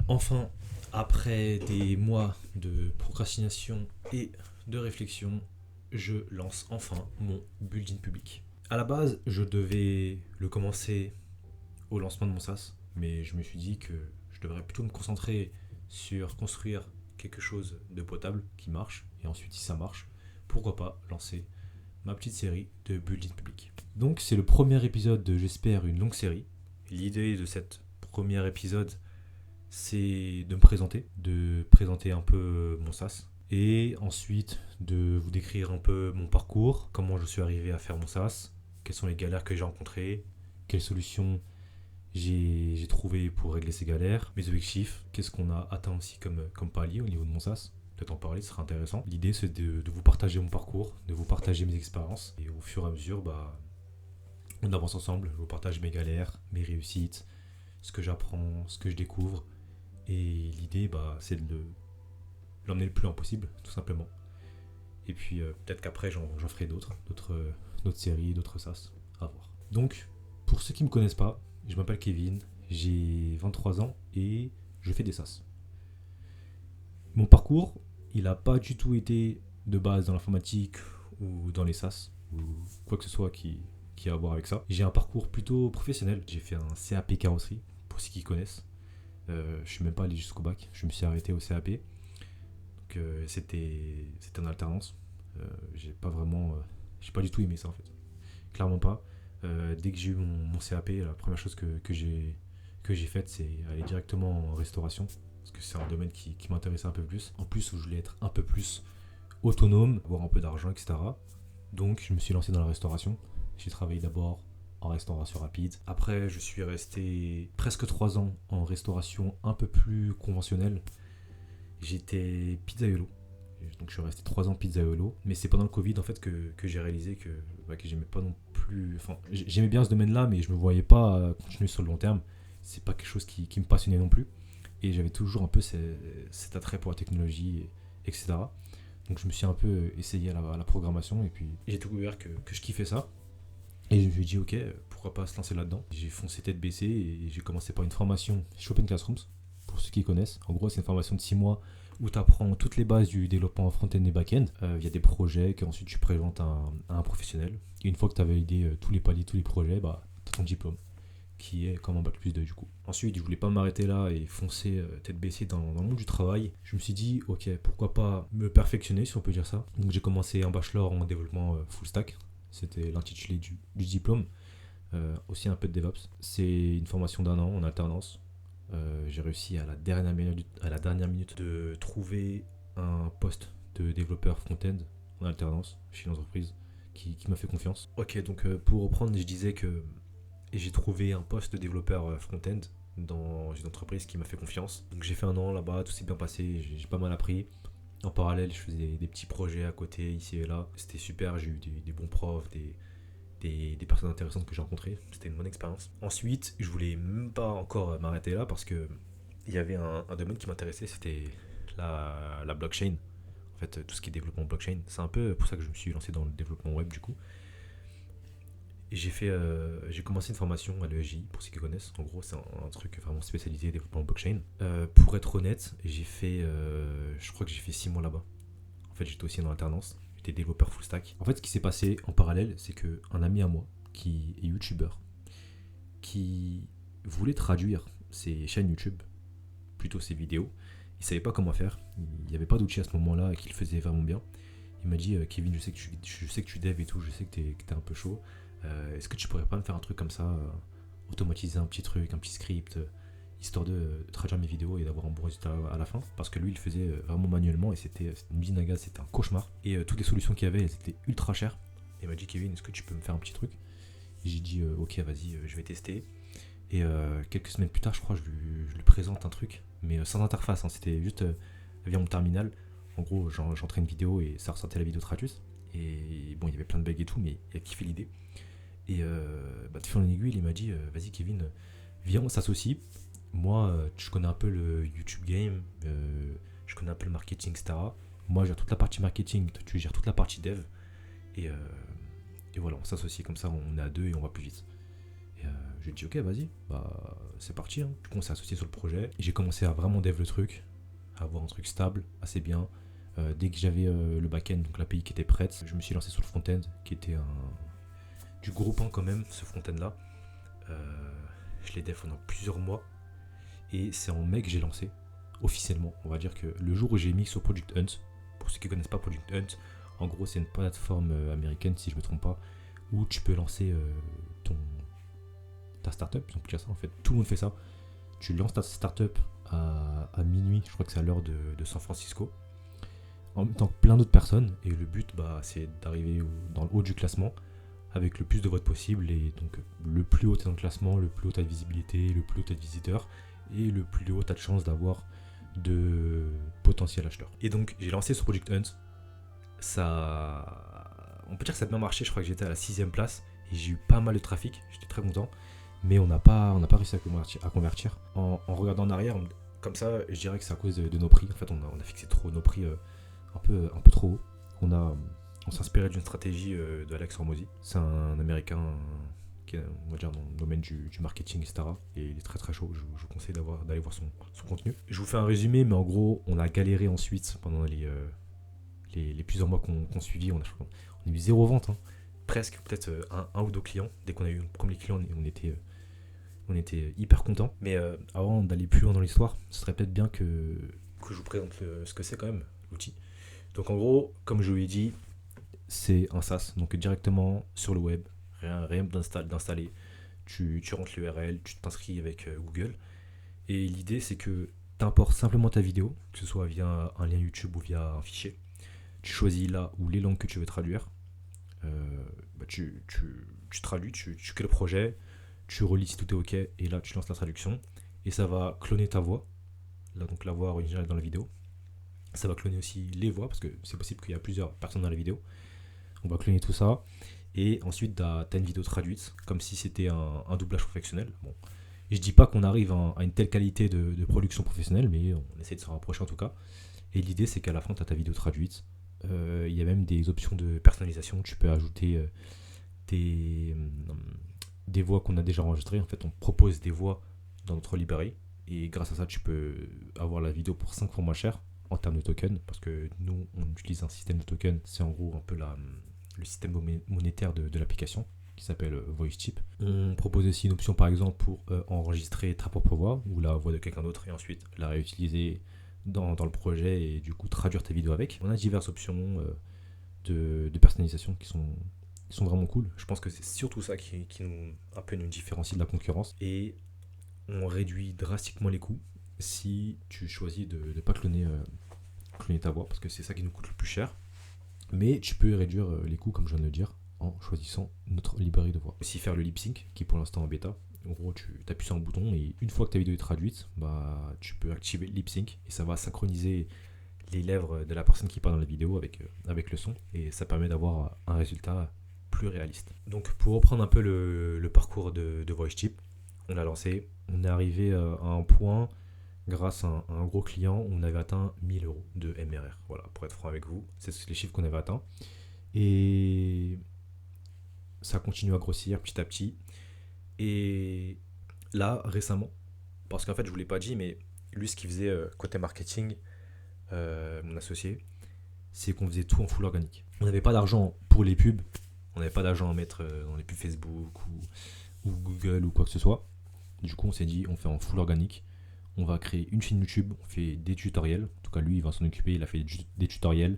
Enfin, après des mois de procrastination et de réflexion, je lance enfin mon building public. À la base, je devais le commencer au lancement de mon SaaS, mais je me suis dit que je devrais plutôt me concentrer sur construire quelque chose de potable qui marche, et ensuite si ça marche, pourquoi pas lancer ma petite série de building public. Donc c'est le premier épisode de, j'espère, une longue série. L'idée de cet premier épisode, c'est de présenter un peu mon SaaS, et ensuite de vous décrire un peu mon parcours, comment je suis arrivé à faire mon SaaS, quelles sont les galères que j'ai rencontrées, quelles solutions j'ai trouvé pour régler ces galères, mes objectifs, qu'est-ce qu'on a atteint aussi comme palier au niveau de mon SaaS. Peut-être en parler, ce sera intéressant. L'idée, c'est de vous partager mon parcours, de vous partager mes expériences, et au fur et à mesure, on avance ensemble. Je vous partage mes galères, mes réussites, ce que j'apprends, ce que je découvre, et l'idée, c'est de l'emmener le plus loin possible, tout simplement. Et puis peut-être qu'après j'en ferai d'autres séries, d'autres SaaS, à voir. Donc, pour ceux qui ne me connaissent pas, je m'appelle Kevin, j'ai 23 ans et je fais des SaaS. Mon parcours, il n'a pas du tout été de base dans l'informatique ou dans les SaaS, ou quoi que ce soit qui a à voir avec ça. J'ai un parcours plutôt professionnel, j'ai fait un CAP carrosserie, pour ceux qui connaissent. Je ne suis même pas allé jusqu'au bac, je me suis arrêté au CAP. Donc c'était en alternance. J'ai pas du tout aimé ça en fait. Clairement pas. Dès que j'ai eu mon CAP, la première chose que j'ai faite, c'est aller directement en restauration. Parce que c'est un domaine qui m'intéressait un peu plus. En plus, où je voulais être un peu plus autonome, avoir un peu d'argent, etc. Donc je me suis lancé dans la restauration. J'ai travaillé d'abord en restauration rapide. Après, je suis resté presque 3 ans en restauration un peu plus conventionnelle. J'étais pizzaiolo. Donc je suis resté 3 ans pizzaiolo. Mais c'est pendant le Covid en fait que j'ai réalisé que j'aimais pas non plus. Enfin, j'aimais bien ce domaine-là, mais je me voyais pas continuer sur le long terme. C'est pas quelque chose qui me passionnait non plus. Et j'avais toujours un peu cet attrait pour la technologie, etc. Donc je me suis un peu essayé à la programmation et puis j'ai découvert que je kiffais ça. Et je me suis dit, ok, pourquoi pas se lancer là-dedans. J'ai foncé tête baissée et j'ai commencé par une formation chez Open Classrooms, pour ceux qui connaissent. En gros, c'est une formation de 6 mois où tu apprends toutes les bases du développement front-end et back-end. Il y a des projets qu'ensuite tu présentes à un professionnel. Et une fois que tu as validé tous les paliers, tous les projets, tu as ton diplôme, qui est comme un bac plus 2 du coup. Ensuite, je voulais pas m'arrêter là et foncer tête baissée dans le monde du travail. Je me suis dit, ok, pourquoi pas me perfectionner, si on peut dire ça. Donc j'ai commencé un bachelor en développement full stack. C'était l'intitulé du diplôme. Aussi un peu de DevOps. C'est une formation d'1 an en alternance. J'ai réussi à la dernière minute de trouver un poste de développeur front-end en alternance chez une entreprise qui m'a fait confiance. Ok, donc pour reprendre, je disais que j'ai trouvé un poste de développeur front-end dans une entreprise qui m'a fait confiance. Donc j'ai fait 1 an là-bas, tout s'est bien passé, j'ai pas mal appris. En parallèle, je faisais des petits projets à côté, ici et là. C'était super, j'ai eu des bons profs, des personnes intéressantes que j'ai rencontrées. C'était une bonne expérience. Ensuite, je voulais même pas encore m'arrêter là parce que il y avait un domaine qui m'intéressait, c'était la blockchain. En fait, tout ce qui est développement blockchain. C'est un peu pour ça que je me suis lancé dans le développement web du coup. Et j'ai commencé une formation à l'ESJ, pour ceux qui connaissent. En gros, c'est un truc vraiment spécialisé développement blockchain. Pour être honnête, je crois que j'ai fait 6 mois là-bas. En fait, j'étais aussi dans l'alternance. J'étais développeur full stack. En fait, ce qui s'est passé en parallèle, c'est qu'un ami à moi, qui est youtubeur, qui voulait traduire ses chaînes YouTube, plutôt ses vidéos, il savait pas comment faire. Il n'y avait pas d'outil à ce moment-là et qu'il faisait vraiment bien. Il m'a dit, Kevin, je sais que tu dev et tout, je sais que t'es un peu chaud. Est-ce que tu pourrais pas me faire un truc comme ça, automatiser un petit truc, un petit script, histoire de traduire mes vidéos et d'avoir un bon résultat à la fin? Parce que lui, il le faisait vraiment manuellement et c'était une usine à gaz, c'était un cauchemar. Et toutes les solutions qu'il y avait, elles étaient ultra chères. Et il m'a dit, Kevin, est-ce que tu peux me faire un petit truc? Et j'ai dit, ok, vas-y, je vais tester. Et quelques semaines plus tard, je crois, je lui présente un truc, mais sans interface, hein, c'était juste via mon terminal. En gros, j'entrais une vidéo et ça ressortait la vidéo traduite. Et bon, il y avait plein de bugs et tout, mais il a kiffé l'idée. Et de fil en aiguille, il m'a dit, vas-y Kevin, viens, on s'associe. Moi, je connais un peu le YouTube game, je connais un peu le marketing, etc. Moi, je gère toute la partie marketing, toi, tu gères toute la partie dev. Et voilà, on s'associe comme ça, on est à deux et on va plus vite. Et j'ai dit ok, vas-y, bah c'est parti. Hein. Du coup, on s'est associé sur le projet. J'ai commencé à vraiment dev le truc, à avoir un truc stable, assez bien. Dès que j'avais le back-end, donc l'API qui était prête, je me suis lancé sur le front-end, qui était du gros pain quand même, ce front-end là. Je l'ai dev pendant plusieurs mois. Et c'est en mai que j'ai lancé, officiellement. On va dire que le jour où j'ai mis sur Product Hunt, pour ceux qui ne connaissent pas Product Hunt, en gros c'est une plateforme américaine, si je ne me trompe pas, où tu peux lancer ta startup. Donc ça, en fait, tout le monde fait ça. Tu lances ta startup à minuit, je crois que c'est à l'heure de San Francisco, en même temps que plein d'autres personnes. Et le but, c'est d'arriver dans le haut du classement avec le plus de votes possible. Et donc, le plus haut tu es dans le classement, le plus haut tu as de visibilité, le plus haut tu as de visiteurs, et le plus haut tu as de chances d'avoir de potentiels acheteurs. Et donc, j'ai lancé ce Project Hunt. On peut dire que ça a bien marché. Je crois que j'étais à la 6ème place et j'ai eu pas mal de trafic. J'étais très content. Mais on n'a pas réussi à convertir. En regardant en arrière, comme ça, je dirais que c'est à cause de nos prix. En fait, on a fixé trop nos prix un peu trop haut. On s'inspirait d'une stratégie de Alex Hormozy. C'est un Américain qui est, on va dire, dans le domaine du marketing, etc. Et il est très très chaud. Je vous conseille d'aller voir son contenu. Je vous fais un résumé, mais en gros, on a galéré ensuite pendant les plusieurs mois qu'on suivit. On a eu 0 vente. Hein. Presque, peut-être un ou deux clients. Dès qu'on a eu le premier client, on était hyper contents. Mais avant d'aller plus loin dans l'histoire, ce serait peut-être bien que je vous présente ce que c'est quand même, l'outil. Donc en gros, comme je vous l'ai dit, c'est un SaaS, donc directement sur le web, rien d'installer. Tu rentres l'URL, tu t'inscris avec Google. Et l'idée, c'est que tu importes simplement ta vidéo, que ce soit via un lien YouTube ou via un fichier. Tu choisis là ou les langues que tu veux traduire. Tu traduis, tu crées le projet, tu relis si tout est ok, et là tu lances la traduction, et ça va cloner ta voix, là donc la voix originale dans la vidéo. Ça va cloner aussi les voix, parce que c'est possible qu'il y a plusieurs personnes dans la vidéo. On va cloner tout ça, et ensuite tu as une vidéo traduite, comme si c'était un doublage professionnel. Bon, et je dis pas qu'on arrive à une telle qualité de production professionnelle, mais on essaie de s'en rapprocher en tout cas. Et l'idée, c'est qu'à la fin, tu as ta vidéo traduite. Il y a même des options de personnalisation. Tu peux ajouter des voix qu'on a déjà enregistrées. En fait, on propose des voix dans notre librairie. Et grâce à ça, tu peux avoir la vidéo pour 5 fois moins cher en termes de token. Parce que nous, on utilise un système de token. C'est en gros un peu le système monétaire de l'application, qui s'appelle VoiceChip. On propose aussi une option, par exemple, pour enregistrer ta propre voix ou la voix de quelqu'un d'autre et ensuite la réutiliser dans le projet et du coup traduire ta vidéo avec. On a diverses options de personnalisation qui sont vraiment cool. Je pense que c'est surtout ça qui un peu nous différencie de la concurrence. Et on réduit drastiquement les coûts si tu choisis de ne pas cloner ta voix, parce que c'est ça qui nous coûte le plus cher. Mais tu peux réduire les coûts, comme je viens de le dire, en choisissant notre librairie de voix. Aussi faire le lip sync, qui est pour l'instant en bêta. En gros, tu appuies sur un bouton et une fois que ta vidéo est traduite, tu peux activer le lip sync et ça va synchroniser les lèvres de la personne qui parle dans la vidéo avec le son, et ça permet d'avoir un résultat plus réaliste. Donc pour reprendre un peu le parcours de VoiceChip, on a lancé, on est arrivé à un point grâce à un gros client, on avait atteint 1000 € de MRR. Voilà, pour être franc avec vous, c'est les chiffres qu'on avait atteints. Et ça continue à grossir petit à petit. Et là, récemment, parce qu'en fait, je vous l'ai pas dit, mais lui, ce qu'il faisait côté marketing, mon associé, c'est qu'on faisait tout en full organique. On n'avait pas d'argent pour les pubs, on n'avait pas d'argent à mettre dans les pubs Facebook ou Google ou quoi que ce soit. Du coup, on s'est dit, on fait en full organique. On va créer une chaîne YouTube, on fait des tutoriels. En tout cas, lui, il va s'en occuper, il a fait des tutoriels.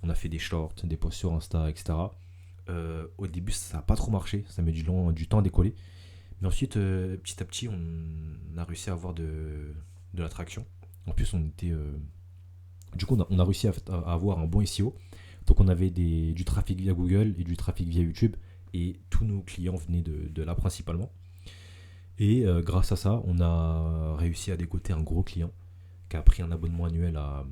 On a fait des shorts, des posts sur Insta, etc. Au début, ça n'a pas trop marché, ça met du temps à décoller. Mais ensuite, petit à petit, on a réussi à avoir de l'attraction. En plus, du coup, on a réussi à avoir un bon SEO. Donc, on avait du trafic via Google et du trafic via YouTube. Et tous nos clients venaient de là principalement. Et grâce à ça, on a réussi à dégoter un gros client qui a pris un abonnement annuel à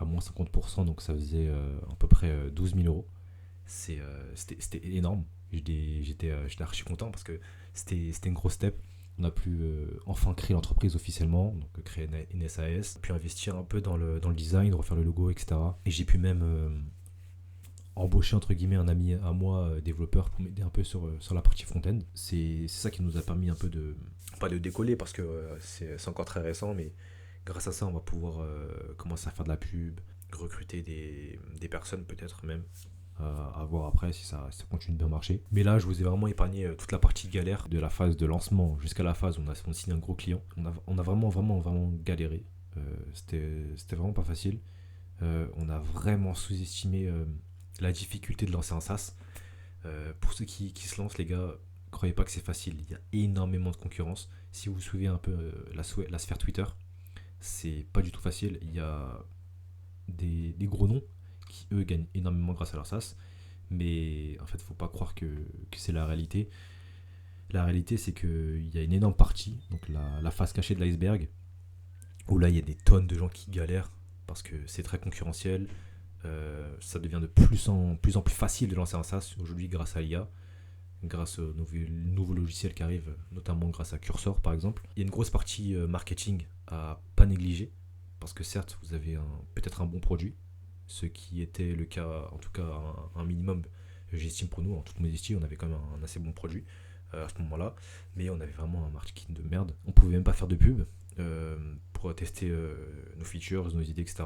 moins 50%. Donc, ça faisait à peu près 12 000 €. C'était énorme. J'étais archi content parce que c'était une grosse step. On a pu enfin créer l'entreprise officiellement, donc créer une SAS, puis investir un peu dans le design, refaire le logo, etc. Et j'ai pu même embauché entre guillemets un ami à moi, développeur, pour m'aider un peu sur la partie front-end. C'est ça qui nous a permis un peu de, pas de décoller parce que c'est encore très récent, mais grâce à ça, on va pouvoir commencer à faire de la pub, recruter des personnes peut-être même, à voir après si ça continue de bien marcher. Mais là, je vous ai vraiment épargné toute la partie galère de la phase de lancement jusqu'à la phase où on signe un gros client. On a vraiment galéré. C'était vraiment pas facile. On a vraiment sous-estimé la difficulté de lancer un SaaS. Pour ceux qui se lancent, les gars, croyez pas que c'est facile. Il y a énormément de concurrence. Si vous vous souvenez un peu la sphère Twitter, c'est pas du tout facile. Il y a des gros noms qui, eux, gagnent énormément grâce à leur SaaS. Mais en fait, faut pas croire que c'est la réalité. La réalité, c'est qu'il y a une énorme partie, donc la face cachée de l'iceberg, où là, il y a des tonnes de gens qui galèrent parce que c'est très concurrentiel. Ça devient de plus en plus facile de lancer un SaaS aujourd'hui grâce à l'IA, grâce aux nouveaux logiciels qui arrivent, notamment grâce à Cursor par exemple. Il y a une grosse partie marketing à pas négliger, parce que certes, vous avez peut-être un bon produit, ce qui était le cas, en tout cas un minimum, j'estime pour nous, en toute modestie, on avait quand même un assez bon produit à ce moment-là, mais on avait vraiment un marketing de merde. On pouvait même pas faire de pub pour tester nos features, nos idées, etc.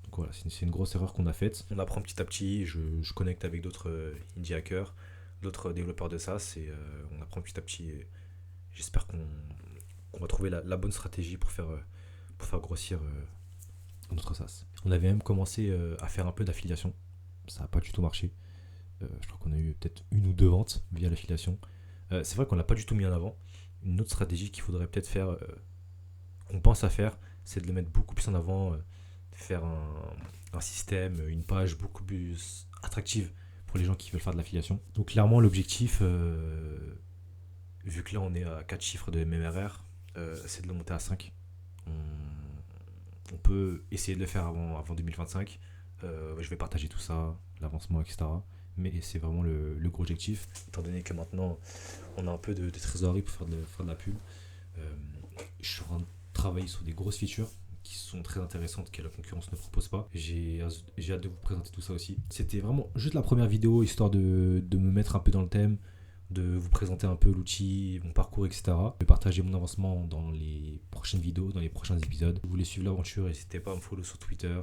Donc voilà, c'est une grosse erreur qu'on a faite. On apprend petit à petit, je connecte avec d'autres indie hackers, d'autres développeurs de SaaS, et on apprend petit à petit. Et j'espère qu'on va trouver la bonne stratégie pour faire grossir notre SaaS. On avait même commencé à faire un peu d'affiliation. Ça n'a pas du tout marché. Je crois qu'on a eu peut-être 1 ou 2 ventes via l'affiliation. C'est vrai qu'on l'a pas du tout mis en avant. Une autre stratégie qu'il faudrait peut-être faire, qu'on pense à faire, c'est de le mettre beaucoup plus en avant, faire un système, une page beaucoup plus attractive pour les gens qui veulent faire de l'affiliation. Donc clairement l'objectif, vu que là on est à 4 chiffres de MMRR, c'est de le monter à 5. On peut essayer de le faire avant 2025. Je vais partager tout ça, l'avancement, etc. Mais c'est vraiment le gros objectif, étant donné que maintenant on a un peu de trésorerie pour faire de la pub. Je suis en train de travailler sur des grosses features qui sont très intéressantes, que la concurrence ne propose pas. J'ai hâte de vous présenter tout ça aussi. C'était vraiment juste la première vidéo, histoire de me mettre un peu dans le thème, de vous présenter un peu l'outil, mon parcours, etc. De partager mon avancement dans les prochaines vidéos, dans les prochains épisodes. Si vous voulez suivre l'aventure, n'hésitez pas à me follow sur Twitter.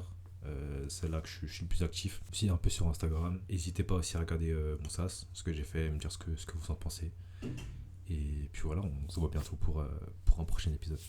C'est là que je suis le plus actif. Aussi un peu sur Instagram. N'hésitez pas aussi à regarder mon SaaS, ce que j'ai fait, me dire ce que vous en pensez. Et puis voilà, on se voit bientôt pour un prochain épisode.